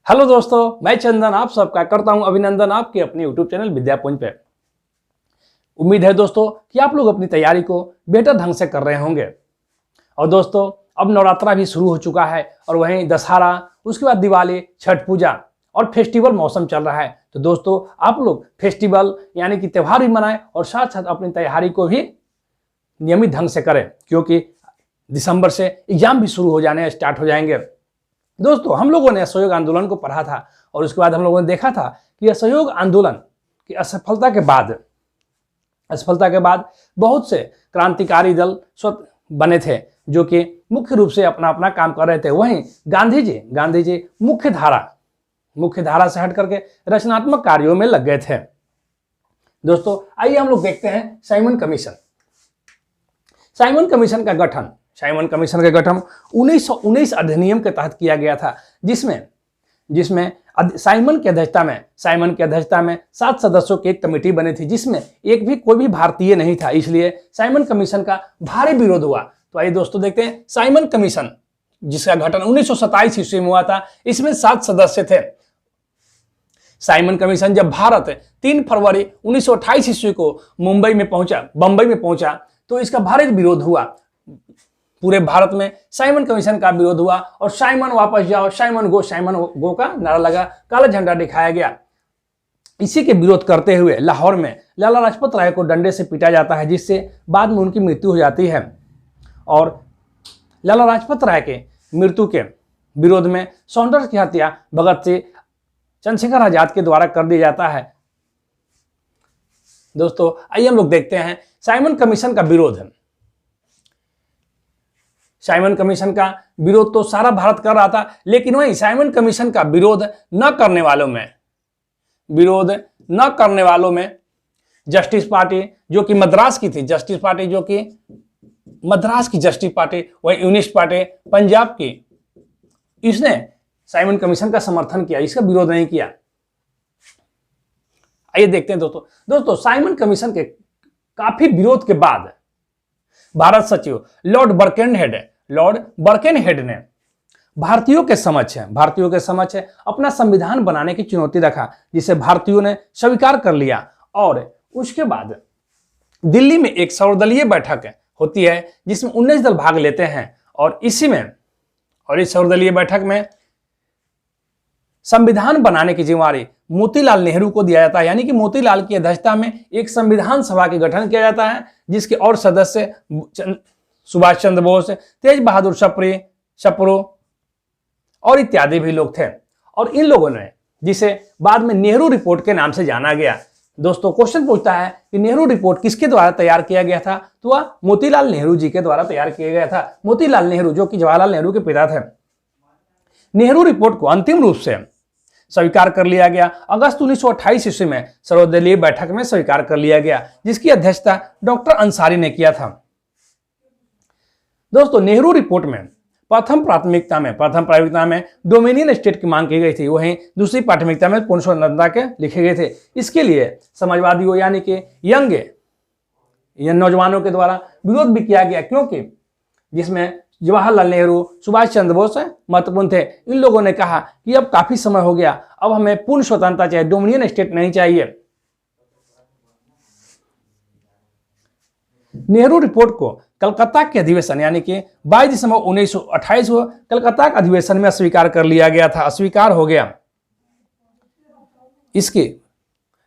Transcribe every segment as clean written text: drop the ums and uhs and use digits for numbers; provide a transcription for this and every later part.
Hello दोस्तों, मैं चंदन आप सबका करता हूं अभिनंदन आपके अपने यूट्यूब चैनल विद्यापुंज पे। उम्मीद है दोस्तों कि आप लोग अपनी तैयारी को बेहतर ढंग से कर रहे होंगे। और दोस्तों अब नवरात्रा भी शुरू हो चुका है और वहीं दशहरा, उसके बाद दिवाली, छठ पूजा और फेस्टिवल मौसम चल रहा है। तो दोस्तों आप लोग फेस्टिवल यानी कि त्यौहार भी मनाएं और साथ साथ अपनी तैयारी को भी नियमित ढंग से करें, क्योंकि दिसंबर से एग्जाम भी शुरू हो जाने स्टार्ट हो जाएंगे। दोस्तों हम लोगों ने असहयोग आंदोलन को पढ़ा था और उसके बाद हम लोगों ने देखा था कि असहयोग आंदोलन की असफलता के बाद बहुत से क्रांतिकारी दल स्वतः बने थे, जो कि मुख्य रूप से अपना अपना काम कर रहे थे। वहीं गांधी जी मुख्य धारा से हट करके रचनात्मक कार्यों में लग गए थे। दोस्तों आइए हम लोग देखते हैं साइमन कमीशन का गठन 1919 अधिनियम के तहत किया गया था, जिसमें साइमन की अध्यक्षता में 7 सदस्यों की एक कमेटी बनी थी, जिसमें कोई भी भारतीय नहीं था। इसलिए साइमन कमीशन का भारी विरोध हुआ। तो आइए दोस्तों देखते हैं साइमन कमीशन, जिसका गठन 1927 ईस्वी में हुआ था। इसमें 7 सदस्य थे। साइमन कमीशन जब भारत 3 फरवरी 1928 ईस्वी को बंबई में पहुंचा तो इसका भारी विरोध हुआ। पूरे भारत में साइमन कमीशन का विरोध हुआ और साइमन वापस जाओ, साइमन गो का नारा लगा, काला झंडा दिखाया गया। इसी के विरोध करते हुए लाहौर में लाला लाजपत राय को डंडे से पीटा जाता है, जिससे बाद में उनकी मृत्यु हो जाती है। और लाला लाजपत राय के मृत्यु के विरोध में सॉन्डर्स की हत्या भगत सिंह, चंद्रशेखर आजाद के द्वारा कर दिया जाता है। दोस्तों आइए हम लोग देखते हैं साइमन कमीशन का विरोध। साइमन कमीशन का विरोध तो सारा भारत कर रहा था, लेकिन वहीं साइमन कमीशन का विरोध न करने वालों में जस्टिस पार्टी, जो कि मद्रास की थी, जस्टिस पार्टी, वही यूनिस्ट पार्टी पंजाब की, इसने साइमन कमीशन का समर्थन किया, इसका विरोध नहीं किया। आइए देखते हैं दोस्तों साइमन कमीशन के काफी विरोध के बाद भारत सचिव लॉर्ड बर्केनहेड ने भारतीयों के समक्ष अपना संविधान बनाने की चुनौती रखा, जिसे भारतीयों ने स्वीकार कर लिया। और उसके बाद दिल्ली में एक सर्वदलीय बैठक होती है, जिसमें 19 दल भाग लेते हैं। और इस सर्वदलीय बैठक में संविधान बनाने की जिम्मेदारी मोतीलाल नेहरू को दिया जाता है, यानी कि मोतीलाल की अध्यक्षता में एक संविधान सभा का गठन किया जाता है, जिसके और सदस्य सुभाष चंद्र बोस, तेज बहादुर सप्रू और इत्यादि भी लोग थे। और इन लोगों ने, जिसे बाद में नेहरू रिपोर्ट के नाम से जाना गया। दोस्तों क्वेश्चन पूछता है कि नेहरू रिपोर्ट किसके द्वारा तैयार किया गया था, तो वह मोतीलाल नेहरू जी के द्वारा तैयार किया गया था। मोतीलाल नेहरू, जो कि जवाहरलाल नेहरू के पिता थे। नेहरू रिपोर्ट को अंतिम रूप से स्वीकार कर लिया गया। अगस्त 1928 ईस्वी में सर्वदलीय बैठक में स्वीकार कर लिया गया, जिसकी अध्यक्षता डॉक्टर अंसारी ने किया था। दोस्तों नेहरू रिपोर्ट में प्रथम प्राथमिकता में डोमिनियन स्टेट की मांग की गई थी, वहीं दूसरी प्राथमिकता में पूर्ण स्वतंत्रता के लिखे गए थे। इसके लिए समाजवादियों यानी कि यंग नौजवानों के द्वारा विरोध भी किया गया, क्योंकि जिसमें जवाहरलाल नेहरू, सुभाष चंद्र बोस महत्वपूर्ण थे। इन लोगों ने कहा कि अब काफी समय हो गया, अब हमें पूर्ण स्वतंत्रता चाहिए, डोमिनियन स्टेट नहीं चाहिए। नेहरू रिपोर्ट को कलकत्ता के अधिवेशन यानी कि 22 दिसंबर 1928 को कलकत्ता के अधिवेशन में अस्वीकार हो गया। इसकी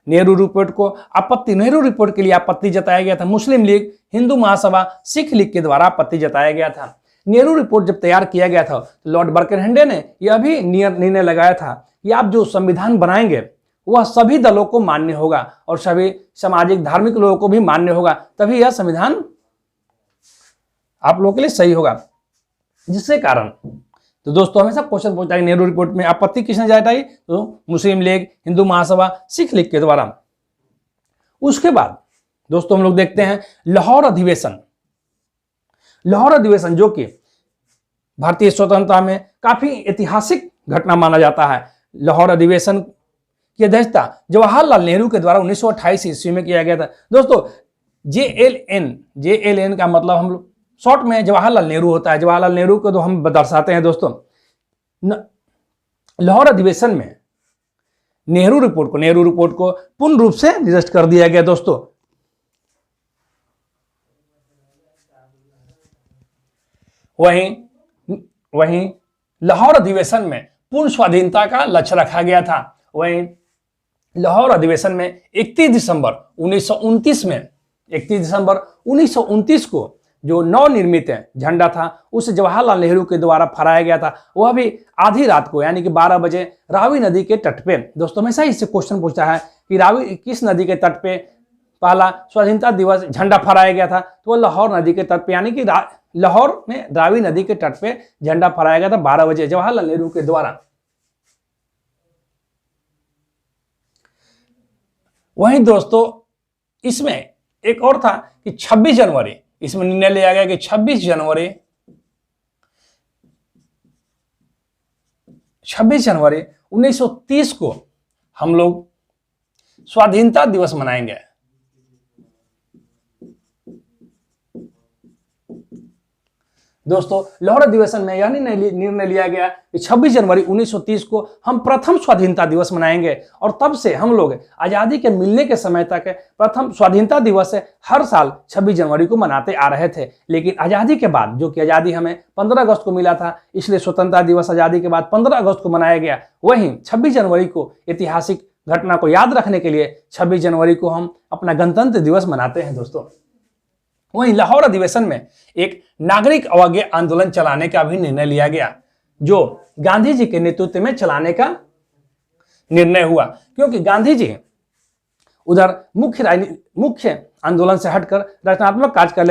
नेहरू रिपोर्ट के लिए आपत्ति जताया गया था। मुस्लिम लीग, हिंदू महासभा, सिख लीग के द्वारा आपत्ति जताया गया था। नेहरू रिपोर्ट जब तैयार किया गया था तो लॉर्ड बर्केनहेड ने यह भी निर्णय लगाया था कि आप जो संविधान बनाएंगे वह सभी दलों को मान्य होगा और सभी सामाजिक धार्मिक लोगों को भी मान्य होगा, तभी यह संविधान आप लोगों के लिए सही होगा। जिसके कारण तो दोस्तों हमेशा क्वेश्चन पूछता है नेहरू रिपोर्ट में आपत्ति किसने जताई, तो मुस्लिम लीग, हिंदू महासभा, सिख लीग के द्वारा। उसके बाद दोस्तों हम लोग देखते हैं लाहौर अधिवेशन, जो कि भारतीय स्वतंत्रता में काफी ऐतिहासिक घटना माना जाता है। लाहौर अधिवेशन की अध्यक्षता जवाहरलाल नेहरू के द्वारा 1928 ईस्वी में किया गया था। दोस्तों JLN का मतलब हम लोग शॉर्ट में जवाहरलाल नेहरू होता है। जवाहरलाल नेहरू को तो हम दर्शाते हैं दोस्तों लाहौर अधिवेशन में नेहरू रिपोर्ट को पूर्ण रूप से निरस्त कर दिया गया दोस्तों। वहीं लाहौर अधिवेशन में पूर्ण स्वाधीनता का लक्ष्य रखा गया था। वहीं लाहौर अधिवेशन में 31 दिसंबर 1929 को जो नवनिर्मित झंडा था उसे जवाहरलाल नेहरू के द्वारा फहराया गया था, वह भी आधी रात को यानी कि 12 बजे रावी नदी के तट पे। दोस्तों हमेशा इससे क्वेश्चन पूछा है कि रावी किस नदी के तट पे पहला स्वाधीनता दिवस झंडा फहराया गया था, तो वह लाहौर नदी के तट पे यानी कि लाहौर में रावी नदी के तट पे झंडा फहराया गया था 12 बजे जवाहरलाल नेहरू के द्वारा। वहीं दोस्तों इसमें एक और था कि 26 जनवरी, इसमें निर्णय लिया गया कि 26 जनवरी 1930 को हम लोग स्वाधीनता दिवस मनाएंगे। दोस्तों लाहौर अधिवेशन में यह निर्णय लिया गया कि 26 जनवरी 1930 को हम प्रथम स्वाधीनता दिवस मनाएंगे, और तब से हम लोग आज़ादी के मिलने के समय तक प्रथम स्वाधीनता दिवस हर साल 26 जनवरी को मनाते आ रहे थे। लेकिन आज़ादी के बाद, जो कि आज़ादी हमें 15 अगस्त को मिला था, इसलिए स्वतंत्रता दिवस आज़ादी के बाद 15 अगस्त को मनाया गया। वहीं 26 जनवरी को ऐतिहासिक घटना को याद रखने के लिए 26 जनवरी को हम अपना गणतंत्र दिवस मनाते हैं दोस्तों। वहीं लाहौर अधिवेशन में एक नागरिक अवज्ञा आंदोलन चलाने का भी निर्णय लिया गया, जो गांधी जी के नेतृत्व में चलाने का निर्णय हुआ, क्योंकि गांधी जी उधर मुख्य आंदोलन से हटकर रचनात्मक कार्य कर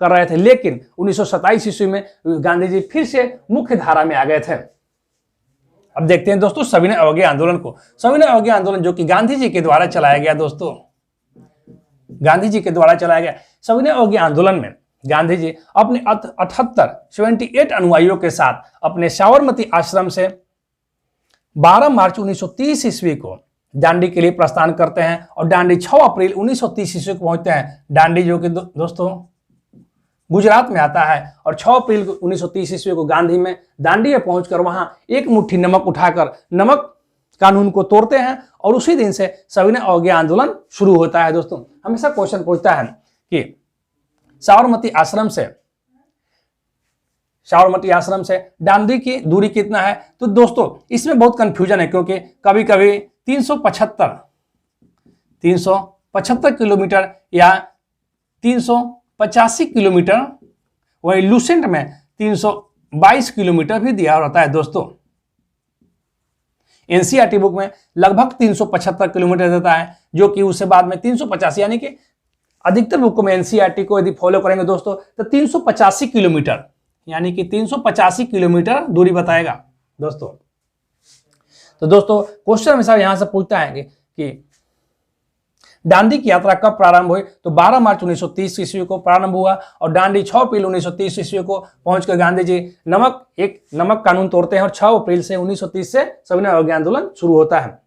रहे थे। लेकिन 1927 ईस्वी में गांधी जी फिर से मुख्य धारा में आ गए थे। अब देखते हैं दोस्तों सविनय अवज्ञा आंदोलन को। सविनय अवज्ञा आंदोलन जो कि गांधी जी के द्वारा चलाया गया दोस्तों, गांधी जी के द्वारा चलाया गया सविनय अवज्ञा आंदोलन में गांधी जी अपने 78 अनुयायियों के साथ अपने साबरमती आश्रम से 12 मार्च 1930 ईस्वी को दांडी के लिए प्रस्थान करते हैं और दांडी 6 अप्रैल 1930 ईस्वी को पहुंचते हैं। दांडी जो कि दोस्तों गुजरात में आता है, और 6 अप्रैल 1930 ईस्वी को गांधी में दांडी में पहुंचकर वहां एक मुट्ठी नमक उठाकर नमक कानून को तोड़ते हैं, और उसी दिन से सविनय अवज्ञा आंदोलन शुरू होता है। दोस्तों हमेशा क्वेश्चन पूछता है कि साबरमती आश्रम से दांडी की दूरी कितना है, तो दोस्तों इसमें बहुत कंफ्यूजन है, क्योंकि कभी कभी 375 किलोमीटर या 385 किलोमीटर, वही लूसेंट में 322 किलोमीटर भी दिया रहता है दोस्तों। एनसीईआरटी बुक में लगभग 375 किलोमीटर देता है, जो कि उससे बाद में 385, यानी कि अधिकतर बुकों में एनसीईआरटी को यदि फॉलो करेंगे दोस्तों तो 385 किलोमीटर, यानी कि 385 किलोमीटर दूरी बताएगा दोस्तों। तो दोस्तों क्वेश्चन हमेशा यहां से पूछता है कि दांडी की यात्रा कब प्रारंभ हुई, तो 12 मार्च 1930 ईस्वी को प्रारंभ हुआ, और दांडी 6 अप्रैल 1930 ईस्वी को पहुंचकर गांधी जी नमक कानून तोड़ते हैं, और 6 अप्रैल से 1930 से सविनय अवज्ञा आंदोलन शुरू होता है।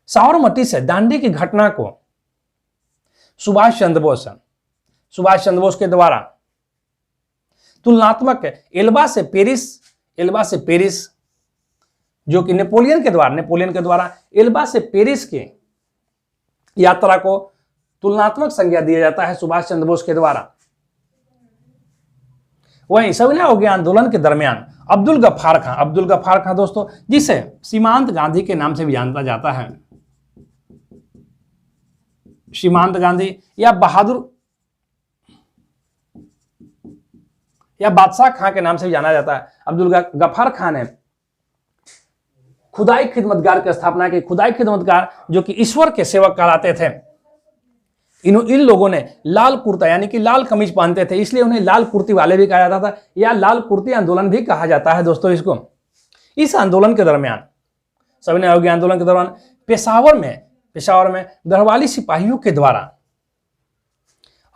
साबरमती से दांडी की घटना को सुभाष चंद्र बोस के द्वारा तुलनात्मक एल्बा से पेरिस जो कि नेपोलियन के द्वारा एल्बा से पेरिस की यात्रा को तुलनात्मक संज्ञा दिया जाता है सुभाष चंद्र बोस के द्वारा। वहीं सविनय अवज्ञा आंदोलन के दरमियान अब्दुल गफ्फार खां दोस्तों, जिसे सीमांत गांधी के नाम से भी जाना जाता है, सीमांत गांधी या बादशाह खां के नाम से भी जाना जाता है, अब्दुल गफ्फार खां ने खुदाई खिदमतगार की स्थापना की। खुदाई खिदमतगार जो कि ईश्वर के सेवक कहलाते थे। इन लोगों ने लाल कुर्ता यानी कि लाल कमीज पहनते थे, इसलिए उन्हें लाल कुर्ती वाले भी कहा जाता था, या लाल कुर्ती आंदोलन भी कहा जाता है दोस्तों इसको। इस आंदोलन के दरमियान, सविनय अवज्ञा आंदोलन के दौरान पेशावर में गढ़वाली सिपाहियों के द्वारा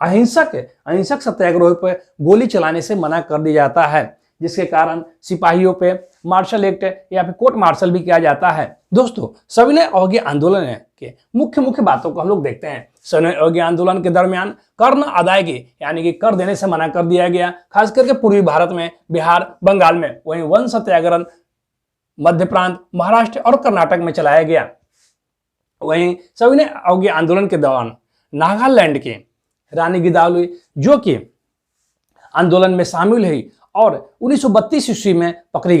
अहिंसक सत्याग्रह पर गोली चलाने से मना कर दिया जाता है, जिसके कारण सिपाहियों पे मार्शल एक्ट या फिर कोर्ट मार्शल भी किया जाता है। दोस्तों सविनय अवज्ञा आंदोलन के मुख्य बातों को हम लोग देखते हैं। सविनय अवज्ञा आंदोलन के दरमियान कर न अदायगी यानी कि कर देने से मना कर दिया गया, खास करके पूर्वी भारत में, बिहार, बंगाल में। वहीं वन सत्याग्रह मध्य प्रांत, महाराष्ट्र और कर्नाटक में चलाया गया। वहीं सविनय अवज्ञा आंदोलन के दौरान नागालैंड के रानी गिदावली जो कि आंदोलन में शामिल हुई और 1932 ईस्वी में पकड़ी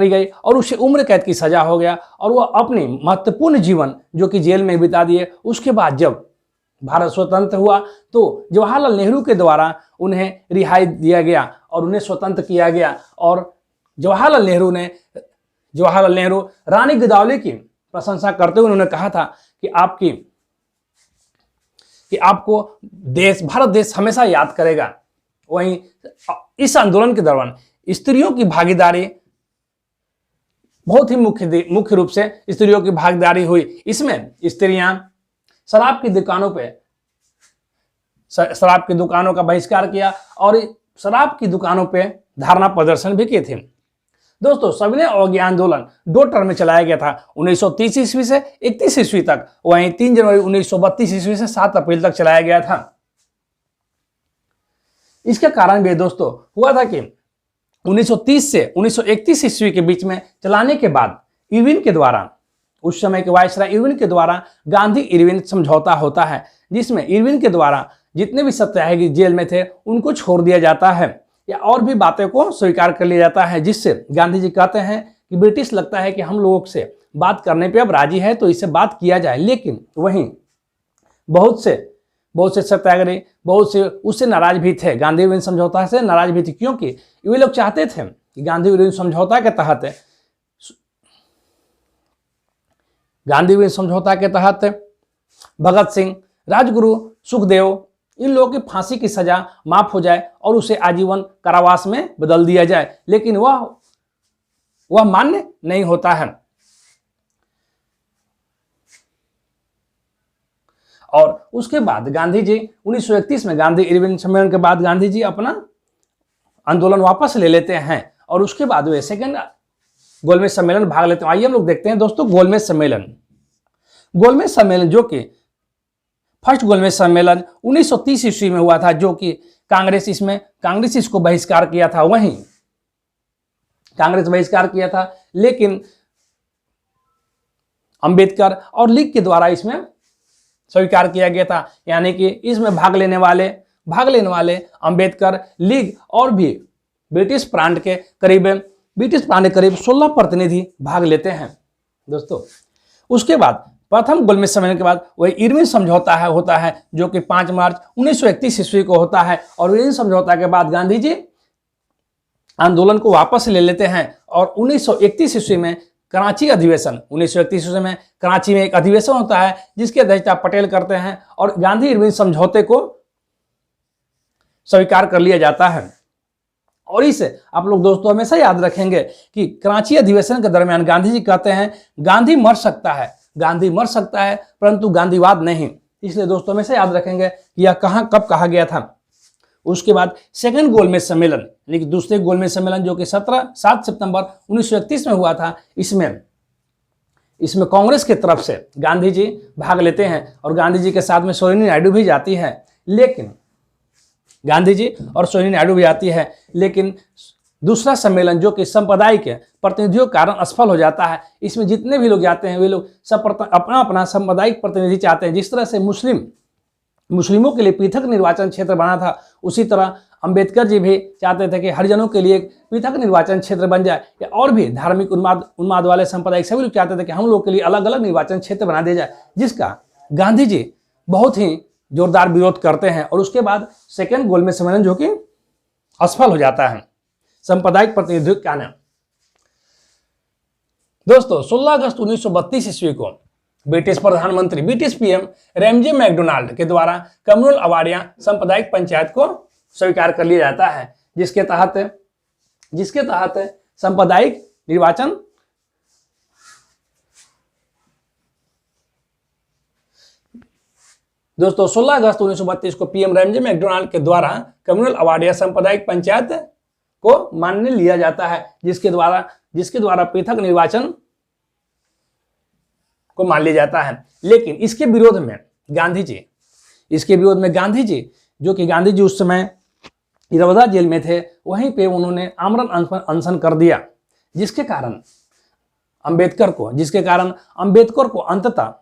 गई और उसे उम्र कैद की सजा हो गया और वह अपनी महत्वपूर्ण जीवन जो कि जेल में बिता दिए। उसके बाद जब भारत स्वतंत्र हुआ तो जवाहरलाल नेहरू के द्वारा उन्हें रिहाई दिया गया और उन्हें स्वतंत्र किया गया। और जवाहरलाल नेहरू रानी गिदावली की प्रशंसा करते हुए उन्होंने कहा था कि आपको भारत देश हमेशा याद करेगा। वहीं इस आंदोलन के दौरान स्त्रियों की भागीदारी बहुत ही मुख्य रूप से स्त्रियों की भागीदारी हुई। इसमें स्त्रियां शराब की दुकानों का बहिष्कार किया और शराब की दुकानों पे धरना प्रदर्शन भी किए थे। दोस्तों, सविनय अवज्ञा आंदोलन 2 टर्म में चलाया गया था, 1930 ईस्वी से 31 ईस्वी तक। वहीं 3 जनवरी 1932 ईस्वी से 7 अप्रैल तक चलाया गया था। इसका कारण भी दोस्तों हुआ था कि 1930 से 1931 ईस्वी के बीच में चलाने के बाद इरविन के द्वारा, उस समय के वायसराय इरविन के द्वारा गांधी इरविन समझौता होता है, जिसमें इरविन के द्वारा जितने भी सत्याग्रही जेल में थे उनको छोड़ दिया जाता है या और भी बातें को स्वीकार कर लिया जाता है, जिससे गांधी जी कहते हैं कि ब्रिटिश लगता है कि हम लोगों से बात करने पे अब राजी है तो इससे बात किया जाए। लेकिन वहीं बहुत से सत्याग्रही बहुत से उससे नाराज भी थे, गांधी इरविन समझौता से नाराज भी थे, क्योंकि वे लोग चाहते थे कि गांधी इरविन समझौता के तहत भगत सिंह, राजगुरु, सुखदेव इन लोगों की फांसी की सजा माफ हो जाए और उसे आजीवन कारावास में बदल दिया जाए। लेकिन वह मान्य नहीं होता है। और उसके बाद गांधी जी 1931 में गांधी इरविन सम्मेलन के बाद गांधी जी अपना आंदोलन वापस ले लेते हैं और उसके बाद वे सेकेंड गोलमेज सम्मेलन भाग लेते हैं। आइए हम लोग देखते हैं दोस्तों गोलमेज सम्मेलन जो कि फर्स्ट गोलमेज सम्मेलन 1930 ईस्वी में हुआ था, जो कि कांग्रेस इसको बहिष्कार किया था। वहीं कांग्रेस बहिष्कार किया था, लेकिन अंबेडकर और लीग के द्वारा इसमें स्वीकार किया गया था। यानी कि इसमें भाग लेने वाले अंबेडकर, लीग और भी ब्रिटिश प्रांत के करीब 16 प्रतिनिधि भाग लेते हैं दोस्तों। उसके बाद प्रथम गोलमेज सम्मेलन के बाद वही इरविन समझौता होता है जो कि 5 मार्च 1931 ईस्वी को होता है। और इरविन समझौता के बाद गांधी जी आंदोलन को वापस ले लेते हैं और 1931 ईस्वी में कराची में एक अधिवेशन होता है जिसकी अध्यक्षता पटेल करते हैं और गांधी इरविन समझौते को स्वीकार कर लिया जाता है। और इसे आप लोग दोस्तों हमेशा याद रखेंगे कि कराची अधिवेशन के दरमियान गांधी जी कहते हैं गांधी मर सकता है परंतु गांधीवाद नहीं। इसलिए दोस्तों हमेशा याद रखेंगे कि यह कब कहा गया था। उसके बाद सेकंड गोलमेज सम्मेलन यानी कि दूसरे गोलमेज सम्मेलन जो कि 7 सितंबर 1931 में हुआ था, इसमें कांग्रेस की तरफ से गांधी जी भाग लेते हैं और गांधी जी के साथ में सरोजिनी नायडू भी जाती है। लेकिन लेकिन दूसरा सम्मेलन जो कि सांप्रदायिक प्रतिनिधियों के कारण असफल हो जाता है। इसमें जितने भी लोग जाते हैं वे लोग सब अपना सांप्रदायिक प्रतिनिधि चाहते हैं। जिस तरह से मुस्लिमों के लिए पृथक निर्वाचन क्षेत्र बना था, उसी तरह अंबेडकर जी भी चाहते थे कि हरिजनों के लिए एक पृथक निर्वाचन क्षेत्र बन जाए, या और भी धार्मिक उन्माद वाले सांप्रदायिक सभी लोग चाहते थे कि हम लोग के लिए अलग अलग निर्वाचन क्षेत्र बना दिया जाए, जिसका गांधी जी बहुत ही जोरदार विरोध करते हैं। और उसके बाद सेकेंड गोलमेज सम्मेलन जो कि असफल हो जाता है सांप्रदायिक प्रतिनिधित्व का नाम। दोस्तों 16 अगस्त 1932 ईस्वी को ब्रिटिश पीएम रैमजे मैकडोनाल्ड के द्वारा कम्युनल अवार्डिया सांप्रदायिक पंचायत को स्वीकार कर लिया जाता है, जिसके तहत सांप्रदायिक निर्वाचन दोस्तों 16 अगस्त 1932 को पीएम रैमजे मैकडोनाल्ड के द्वारा कम्युनल अवार्डिया सांप्रदायिक पंचायत को मान्य लिया जाता है, जिसके द्वारा पृथक निर्वाचन को मान लिया जाता है। लेकिन इसके विरोध में गांधी जी जो कि गांधी जी उस समय इरवदा जेल में थे, वहीं पे उन्होंने आमरण अनशन कर दिया, जिसके कारण अंबेडकर को, जिसके कारण अंबेडकर को अंततः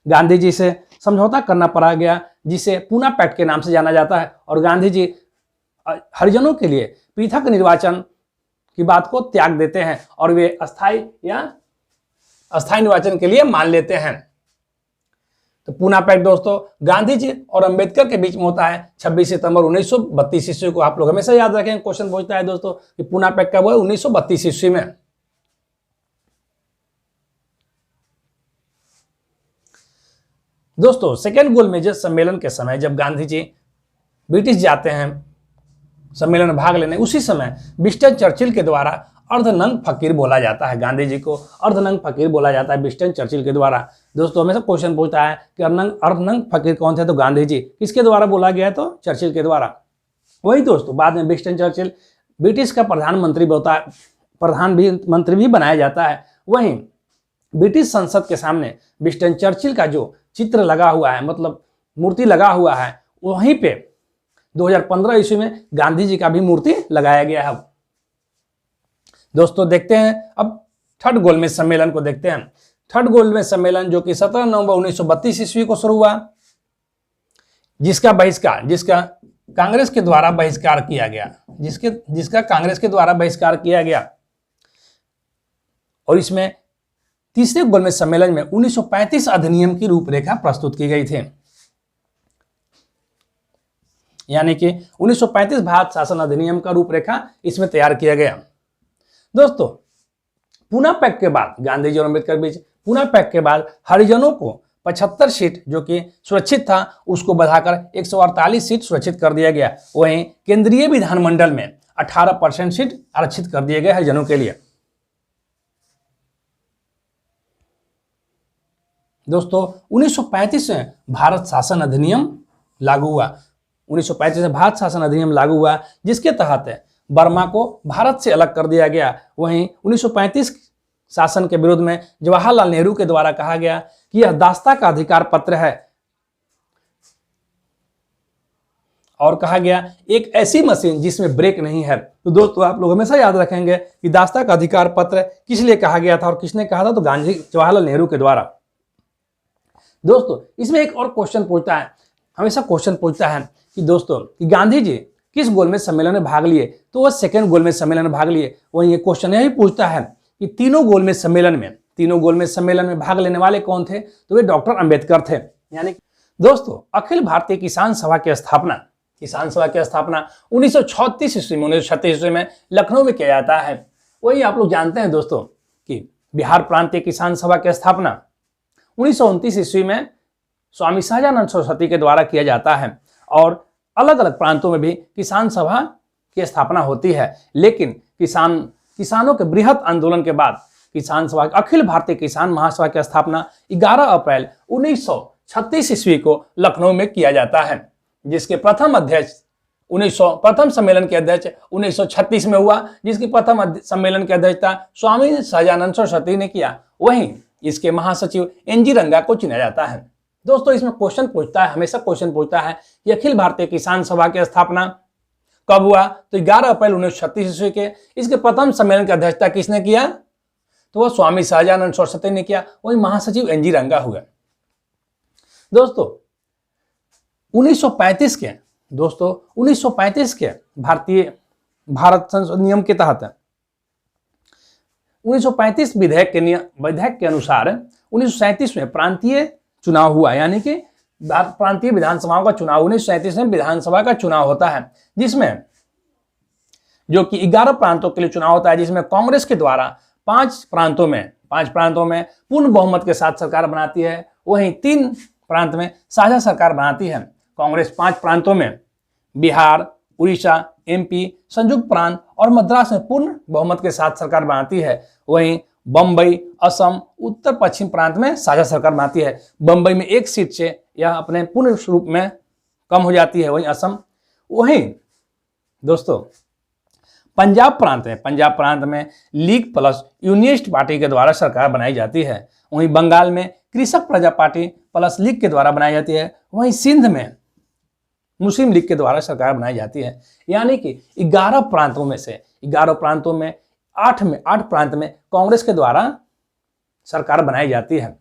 गांधी जी से समझौता करना पड़ा गया, जिसे पूना पैक्ट के नाम से जाना जाता है। और गांधी जी हरिजनों के लिए पृथक निर्वाचन की बात को त्याग देते हैं और वे अस्थाई निर्वाचन के लिए मान लेते हैं। तो पूना पैक्ट दोस्तों गांधी जी और अंबेडकर के बीच में होता है 26 सितंबर 1932 ईस्वी को। आप लोग हमेशा याद रखें, क्वेश्चन पूछता है दोस्तों कि पूना पैक्ट कब हुआ, 1932 ईस्वी में। दोस्तों सेकेंड गोलमेज सम्मेलन के समय जब गांधी जी ब्रिटिश जाते हैं सम्मेलन में भाग लेने, उसी समय विंस्टन चर्चिल के द्वारा अर्धनंग फकीर बोला जाता है। गांधी जी को अर्धनंग फकीर बोला जाता है विंस्टन चर्चिल के द्वारा। दोस्तों हमेशा क्वेश्चन पूछता है कि अर्धनंग फकीर कौन थे, तो गांधी जी। किसके द्वारा बोला गया, तो चर्चिल के द्वारा। वही दोस्तों बाद में विंस्टन चर्चिल ब्रिटिश का प्रधानमंत्री भी बनाया जाता है। वहीं ब्रिटिश संसद के सामने विंस्टन चर्चिल का जो चित्र लगा हुआ है, मतलब मूर्ति लगा हुआ है, वहीं पे 2015 ईस्वी में गांधी जी का भी मूर्ति लगाया गया है। दोस्तों देखते हैं अब थर्ड गोलमेज सम्मेलन को देखते हैं। थर्ड गोलमेज सम्मेलन जो कि 17 नवंबर 1932 ईस्वी को शुरू हुआ, जिसका कांग्रेस के द्वारा बहिष्कार किया गया, जिसका कांग्रेस के द्वारा बहिष्कार किया गया। और इसमें तीसरे गोलमेज सम्मेलन में 1935 अधिनियम की रूपरेखा प्रस्तुत की गई थी, यानी कि 1935 भारत शासन अधिनियम का रूपरेखा इसमें तैयार किया गया। दोस्तों पूना पैक्ट के बाद गांधी जी और अम्बेडकर बीच पूना पैक्ट के बाद हरिजनों को 75 सीट जो कि सुरक्षित था उसको बढ़ाकर 148 सीट सुरक्षित कर दिया गया। वहीं केंद्रीय विधानमंडल में 18% सीट आरक्षित कर दिए गए हरिजनों के लिए। दोस्तों 1935 में भारत शासन अधिनियम लागू हुआ। 1935 में भारत शासन अधिनियम लागू हुआ, जिसके तहत बर्मा को भारत से अलग कर दिया गया। वहीं 1935 शासन के विरोध में जवाहरलाल नेहरू के द्वारा कहा गया कि यह दासता का अधिकार पत्र है, और कहा गया एक ऐसी मशीन जिसमें ब्रेक नहीं है। तो दोस्तों आप लोग हमेशा याद रखेंगे कि दासता का अधिकार पत्र किस लिए कहा गया था और किसने कहा था, तो जवाहरलाल नेहरू के द्वारा। दोस्तों इसमें एक और क्वेश्चन पूछता है, हमेशा क्वेश्चन पूछता है कि दोस्तों कि गांधी जी किस गोलमेज सम्मेलन में भाग लिए, तो वह सेकेंड गोलमेज सम्मेलन में भाग लिए। वहीं ये क्वेश्चन यही पूछता है कि तीनों गोलमेज सम्मेलन में भाग लेने वाले कौन थे, तो वे डॉक्टर अंबेडकर थे। यानी दोस्तों अखिल भारतीय किसान सभा की स्थापना 1936 ईस्वी में लखनऊ में किया जाता है। वही आप लोग जानते हैं दोस्तों कि बिहार प्रांतीय किसान सभा की स्थापना 1929 ईस्वी में स्वामी सहजानंद सरस्वती के द्वारा किया जाता है। और अलग अलग प्रांतों में भी किसान सभा की स्थापना होती है, लेकिन किसानों के बृहत आंदोलन के बाद किसान सभा अखिल भारतीय किसान महासभा की स्थापना 11 अप्रैल 1936 ईस्वी को लखनऊ में किया जाता है, जिसके प्रथम सम्मेलन के अध्यक्ष 1936 में हुआ, जिसकी प्रथम सम्मेलन की अध्यक्षता स्वामी सहजानंद सरस्वती ने किया। वहीं इसके महासचिव NG रंगा को चुना जाता है। दोस्तों इसमें क्वेश्चन पूछता है, हमेशा क्वेश्चन पूछता है कि अखिल भारतीय किसान सभा की स्थापना कब हुआ, तो 11 अप्रैल 1936 ईस्वी के। इसके प्रथम सम्मेलन की अध्यक्षता किसने किया, तो वह स्वामी सहजानंद सरस्वती ने किया। वही महासचिव NG रंगा हुआ। दोस्तों 1935 के भारत संसद नियम के तहत 1935 विधेयक के अनुसार 1937 में प्रांतीय चुनाव हुआ, यानी कि प्रांतीय विधानसभाओं का चुनाव 1937 में विधानसभा का चुनाव होता है, जिसमें जो कि 11 प्रांतों के लिए चुनाव होता है, जिसमें कांग्रेस के द्वारा 5 प्रांतों में पूर्ण बहुमत के साथ सरकार बनाती है। वहीं 3 प्रांत में साझा सरकार बनाती है। कांग्रेस 5 प्रांतों में बिहार, उड़ीसा, MP, संयुक्त प्रांत और मद्रास में पूर्ण बहुमत के साथ सरकार बनाती है। वहीं बंबई, असम, उत्तर पश्चिम प्रांत में साझा सरकार बनाती है। बंबई में 1 सीट से यह अपने पूर्ण रूप में कम हो जाती है। वहीं दोस्तों पंजाब प्रांत में लीग प्लस यूनियनिस्ट पार्टी के द्वारा सरकार बनाई जाती है। वहीं बंगाल में कृषक प्रजा पार्टी प्लस लीग के द्वारा बनाई जाती है। वहीं सिंध में मुस्लिम लीग के द्वारा सरकार बनाई जाती है। यानी कि 11 प्रांतों में 8 प्रांत में कांग्रेस के द्वारा सरकार बनाई जाती है।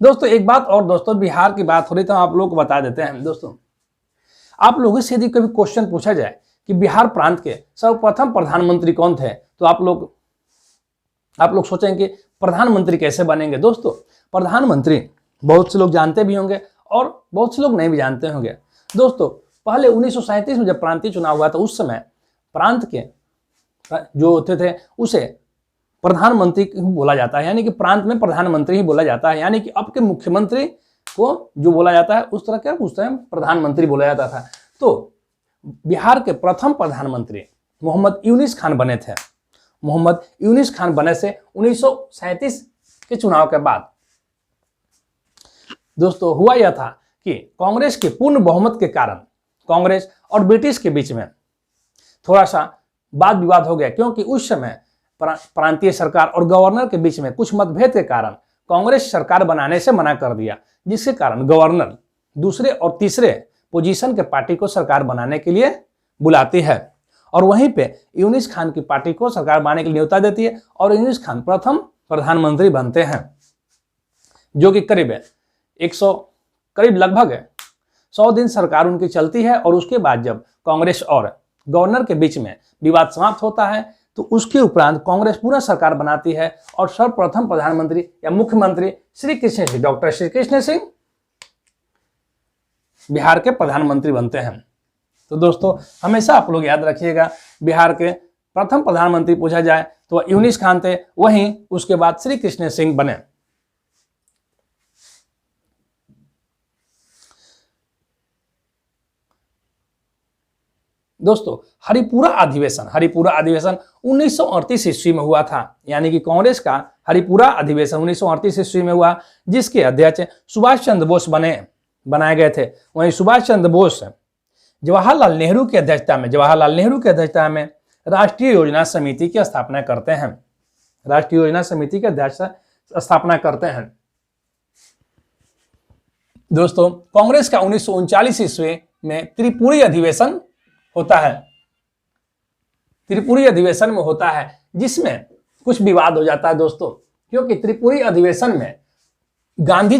दोस्तों एक बात और दोस्तों, बिहार की बात हो रही तो आप लोग को बता देते हैं। दोस्तों आप लोगों से यदि कभी क्वेश्चन पूछा जाए कि बिहार प्रांत के सर्वप्रथम प्रधानमंत्री कौन थे, तो आप लोग सोचेंगे प्रधानमंत्री कैसे बनेंगे। दोस्तों प्रधानमंत्री बहुत से लोग जानते भी होंगे और बहुत से लोग नहीं भी जानते होंगे। दोस्तों पहले 1937 में जब प्रांतीय चुनाव हुआ, तो उस समय प्रांत के जो होते थे उसे प्रधानमंत्री बोला जाता है, यानी कि प्रांत में प्रधानमंत्री ही बोला जाता है, यानी कि अब के मुख्यमंत्री को जो बोला जाता है उस तरह के उस टाइम प्रधानमंत्री बोला जाता था। तो बिहार के प्रथम प्रधानमंत्री मोहम्मद यूनिस खान बने थे। मोहम्मद यूनिस खान बने से 1937 के चुनाव के बाद दोस्तों हुआ यह था कि कांग्रेस के पूर्ण बहुमत के कारण कांग्रेस और ब्रिटिश के बीच में थोड़ा सा वाद विवाद हो गया, क्योंकि उस समय प्रांतीय सरकार और गवर्नर के बीच में कुछ मतभेद के कारण कांग्रेस सरकार बनाने से मना कर दिया, जिसके कारण गवर्नर दूसरे और तीसरे पोजीशन के पार्टी को सरकार बनाने के लिए बुलाती है, और वहीं पे यूनिस खान की पार्टी को सरकार बनाने के लिए न्योता देती है, और यूनिस खान प्रथम प्रधानमंत्री बनते हैं, जो कि करीब लगभग 100 दिन सरकार उनकी चलती है। और उसके बाद जब कांग्रेस और गवर्नर के बीच में विवाद समाप्त होता है, तो उसके उपरांत कांग्रेस पूरा सरकार बनाती है और सर्वप्रथम प्रधानमंत्री या मुख्यमंत्री श्री कृष्ण सिंह, डॉक्टर श्री कृष्ण सिंह बिहार के प्रधानमंत्री बनते हैं। तो दोस्तों हमेशा आप लोग याद रखिएगा, बिहार के प्रथम प्रधानमंत्री पूछा जाए तो यूनिस खान थे, वहीं उसके बाद श्री कृष्ण सिंह बने। दोस्तों हरिपुरा अधिवेशन 1938 ईस्वी में हुआ था, यानी कि कांग्रेस का हरिपुरा अधिवेशन 1938 ईस्वी में हुआ, जिसके अध्यक्ष सुभाष चंद्र बोस बनाए गए थे। वहीं सुभाष चंद्र बोस जवाहरलाल नेहरू की अध्यक्षता में राष्ट्रीय योजना समिति की स्थापना करते हैं। राष्ट्रीय योजना समिति के अध्यक्ष स्थापना करते हैं। दोस्तों कांग्रेस का 1939 ईस्वी में त्रिपुरी अधिवेशन होता है। त्रिपुरी अधिवेशन में होता है, जिसमें कुछ विवाद हो जाता है दोस्तों, क्योंकि त्रिपुरी अधिवेशन में गांधी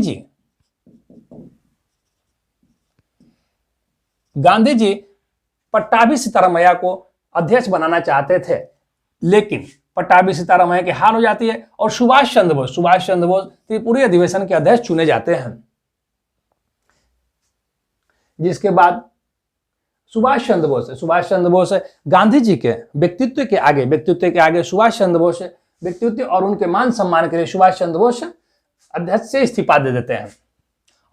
जी पट्टाभी सीतारामैया को अध्यक्ष बनाना चाहते थे, लेकिन पट्टाभी सीतारामैया की हार हो जाती है और सुभाष चंद्र बोस त्रिपुरी अधिवेशन के अध्यक्ष चुने जाते हैं। जिसके बाद सुभाष चंद्र बोस गांधी जी के व्यक्तित्व के आगे सुभाष चंद्र बोस व्यक्तित्व और उनके मान सम्मान के लिए सुभाष चंद्र बोस अध्यक्ष से इस्तीफा दे देते हैं,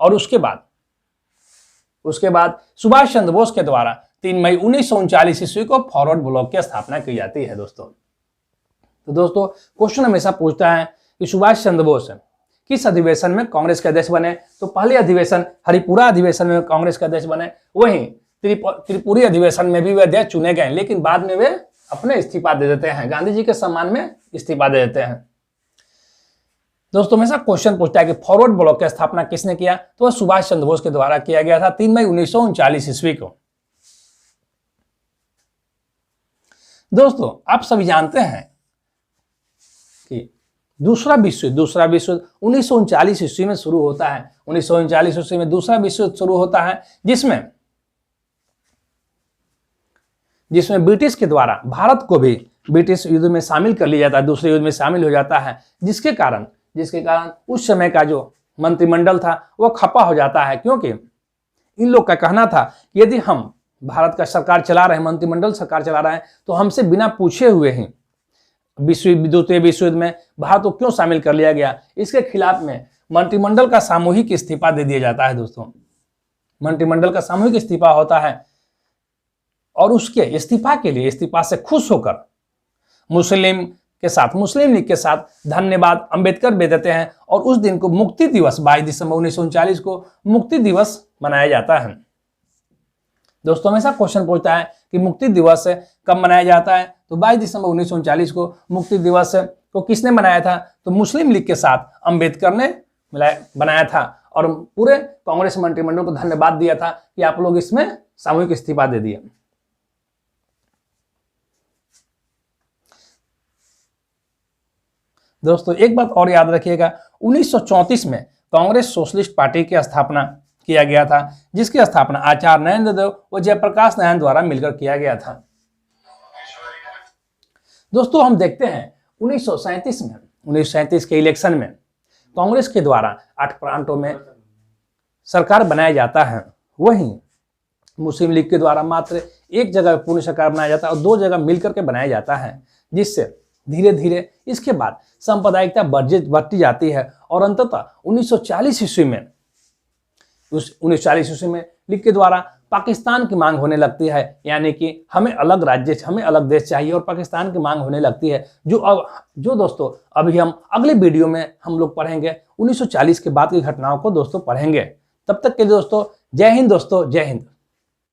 और उसके बाद सुभाष चंद्र बोस के द्वारा 3 मई 1939 ईस्वी को फॉरवर्ड ब्लॉक की स्थापना की जाती है। तो दोस्तों क्वेश्चन हमेशा पूछता है कि सुभाष चंद्र बोस किस अधिवेशन में कांग्रेस के अध्यक्ष बने, तो पहले अधिवेशन हरिपुरा अधिवेशन में कांग्रेस के अध्यक्ष बने, वहीं त्रिपुरी अधिवेशन में भी वे अध्यक्ष चुने गए, लेकिन बाद में वे अपने इस्तीफा दे देते हैं, गांधी जी के सम्मान में इस्तीफा दे देते हैं। दोस्तों हमेशा क्वेश्चन पूछता है कि फॉरवर्ड ब्लॉक की स्थापना किसने किया, तो वह सुभाष चंद्र बोस के द्वारा किया गया था 3 मई 1939 ईस्वी को। दोस्तों आप सभी जानते हैं कि दूसरा विश्व युद्ध 1939 ईस्वी में शुरू होता है। 1939 ईस्वी में दूसरा विश्व युद्ध शुरू होता है, जिसमें ब्रिटिश के द्वारा भारत को भी ब्रिटिश युद्ध में शामिल कर लिया जाता है, दूसरे युद्ध में शामिल हो जाता है, जिसके कारण उस समय का जो मंत्रिमंडल था वह खपा हो जाता है, क्योंकि इन लोग का कहना था कि यदि हम भारत का सरकार चला रहे हैं, मंत्रिमंडल सरकार चला रहे हैं, तो हमसे बिना पूछे हुए ही द्वितीय विश्व युद्ध में भारत को क्यों शामिल कर लिया गया। इसके खिलाफ में मंत्रिमंडल का सामूहिक इस्तीफा दे दिया जाता है। दोस्तों मंत्रिमंडल का सामूहिक इस्तीफा होता है, और उसके इस्तीफा से खुश होकर मुस्लिम लीग के साथ धन्यवाद अंबेडकर दे देते हैं, और उस दिन को मुक्ति दिवस 22 दिसंबर 1939 को मुक्ति दिवस मनाया जाता है। दोस्तों हमेशा क्वेश्चन पूछता है कि मुक्ति दिवस कब मनाया जाता है, तो 22 दिसंबर 1939 को मुक्ति दिवस को किसने मनाया था, तो मुस्लिम लीग के साथ अंबेडकर ने बनाया था, और पूरे कांग्रेस मंत्रिमंडल को धन्यवाद दिया था कि आप लोग इसमें सामूहिक इस्तीफा दे दिए। दोस्तों एक बात और याद रखिएगा, 1934 में कांग्रेस सोशलिस्ट पार्टी की स्थापना किया गया था, जिसकी स्थापना आचार्य नरेंद्र देव व जयप्रकाश नारायण द्वारा मिलकर किया गया था। दोस्तों हम देखते हैं 1937 के इलेक्शन में कांग्रेस के द्वारा 8 प्रांतों में सरकार बनाया जाता है, वहीं मुस्लिम लीग के द्वारा मात्र एक जगह पूर्ण सरकार बनाया जाता है और 2 जगह मिलकर के बनाया जाता है, जिससे धीरे धीरे इसके बाद सांप्रदायिकता बढ़ती जाती है और अंततः 1940 ईस्वी में लीग के द्वारा पाकिस्तान की मांग होने लगती है, यानी कि हमें अलग राज्य, हमें अलग देश चाहिए और पाकिस्तान की मांग होने लगती है, जो दोस्तों अभी हम अगले वीडियो में हम लोग पढ़ेंगे। 1940 के बाद की घटनाओं को दोस्तों पढ़ेंगे। तब तक के लिए दोस्तों जय हिंद दोस्तों, जय हिंद।